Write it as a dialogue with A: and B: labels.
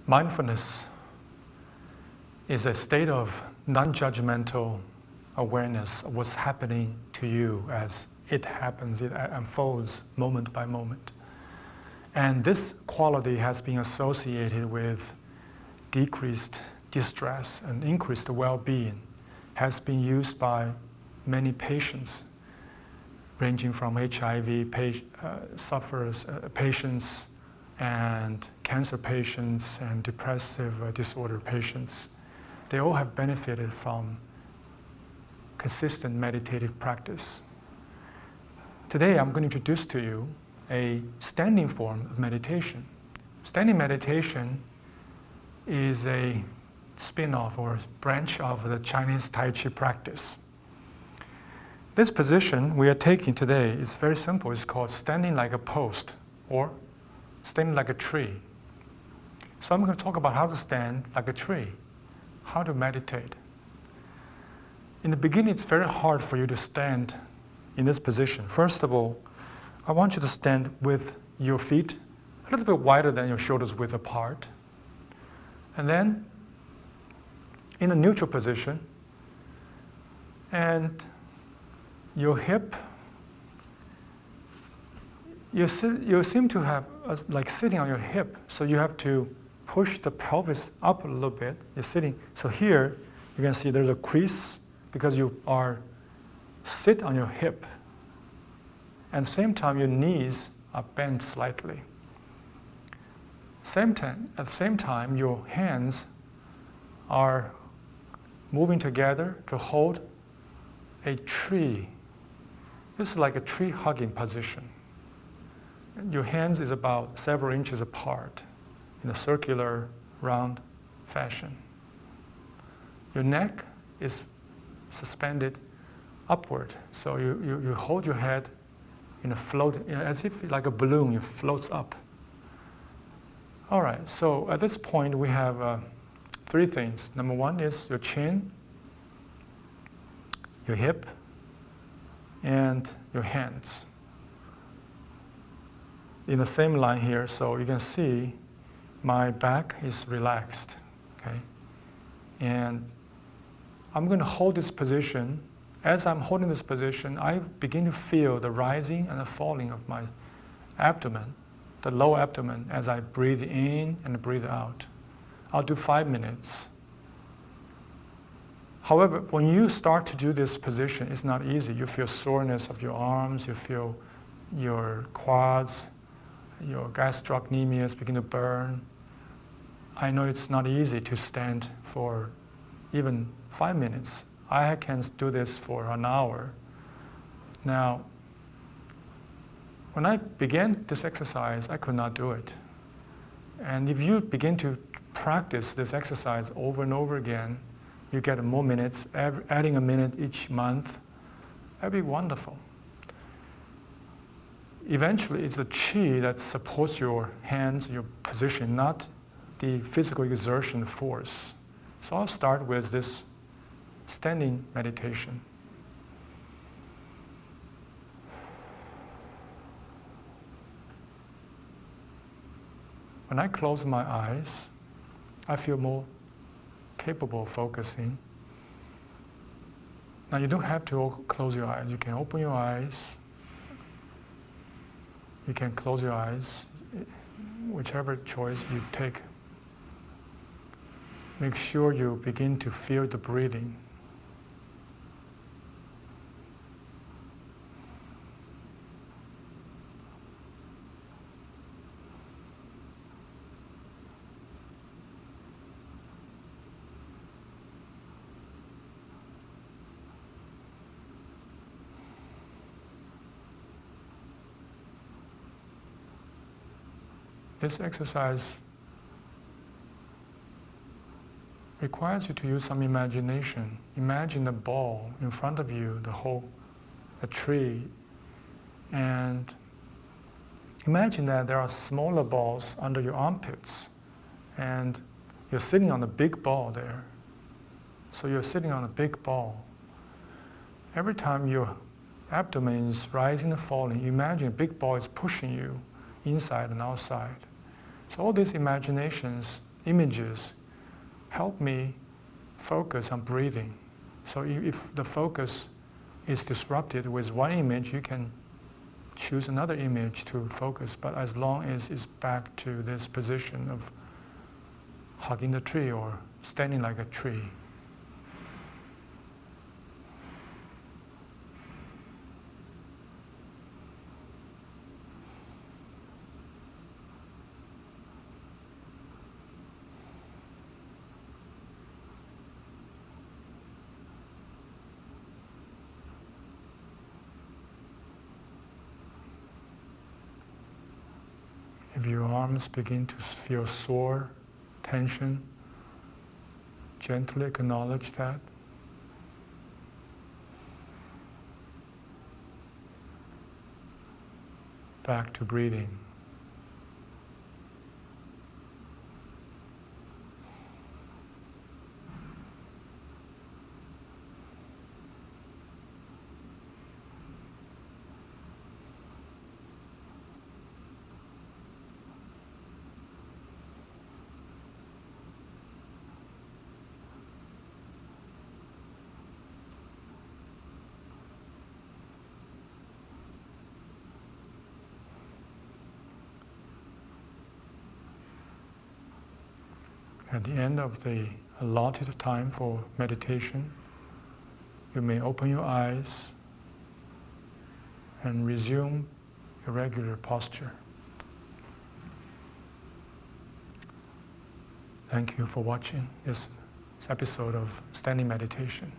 A: Mindfulness is a state of non-judgmental awareness of what's happening to you as it happens, it unfolds moment by moment. And this quality has been associated with decreased distress and increased well-being, has been used by many patients, ranging from HIV sufferers, patients, and cancer patients, and depressive disorder patients. They all have benefited from consistent meditative practice. Today, I'm going to introduce to you a standing form of meditation. Standing meditation is a spin-off or branch of the Chinese Tai Chi practice. This position we are taking today is very simple. It's called standing like a post or standing like a tree. So I'm going to talk about how to stand like a tree, how to meditate. In the beginning, it's very hard for you to stand in this position. First of all, I want you to stand with your feet a little bit wider than your shoulders width apart. And then in a neutral position, and your hip, you seem to have like sitting on your hip, so you have to push the pelvis up a little bit. You're sitting, so here you can see there's a crease because you are sit on your hip. And same time, your knees are bent slightly. At the same time, your hands are moving together to hold a tree. This is like a tree hugging position. Your hands is about several inches apart in a circular, round fashion. Your neck is suspended upward, so you hold your head in a float, as if like a balloon, it floats up. All right, so at this point we have three things. Number one is your chin, your hip, and your hands. In the same line here, so you can see my back is relaxed, okay? And I'm going to hold this position. As I'm holding this position, I begin to feel the rising and the falling of my abdomen, the lower abdomen, as I breathe in and breathe out. I'll do 5 minutes. However, when you start to do this position, it's not easy. You feel soreness of your arms, you feel your quads, your gastrocnemius begin to burn. I know it's not easy to stand for even 5 minutes. I can do this for an hour. Now, when I began this exercise, I could not do it. And if you begin to practice this exercise over and over again, you get more minutes, adding a minute each month. That'd be wonderful. Eventually, it's the qi that supports your hands, your position, not the physical exertion force. So I'll start with this standing meditation. When I close my eyes, I feel more capable of focusing. Now you don't have to close your eyes. You can open your eyes. You can close your eyes, whichever choice you take. Make sure you begin to feel the breathing. This exercise requires you to use some imagination. Imagine a ball in front of you, a tree, and imagine that there are smaller balls under your armpits, and you're sitting on a big ball there. So you're sitting on a big ball. Every time your abdomen is rising and falling, imagine a big ball is pushing you inside and outside. So all these imaginations images help me focus on breathing. So if the focus is disrupted with one image, you can choose another image to focus, but as long as it's back to this position of hugging the tree or standing like a tree. If your arms begin to feel sore, tension, gently acknowledge that. Back to breathing. At the end of the allotted time for meditation, you may open your eyes and resume your regular posture. Thank you for watching this episode of Standing Meditation.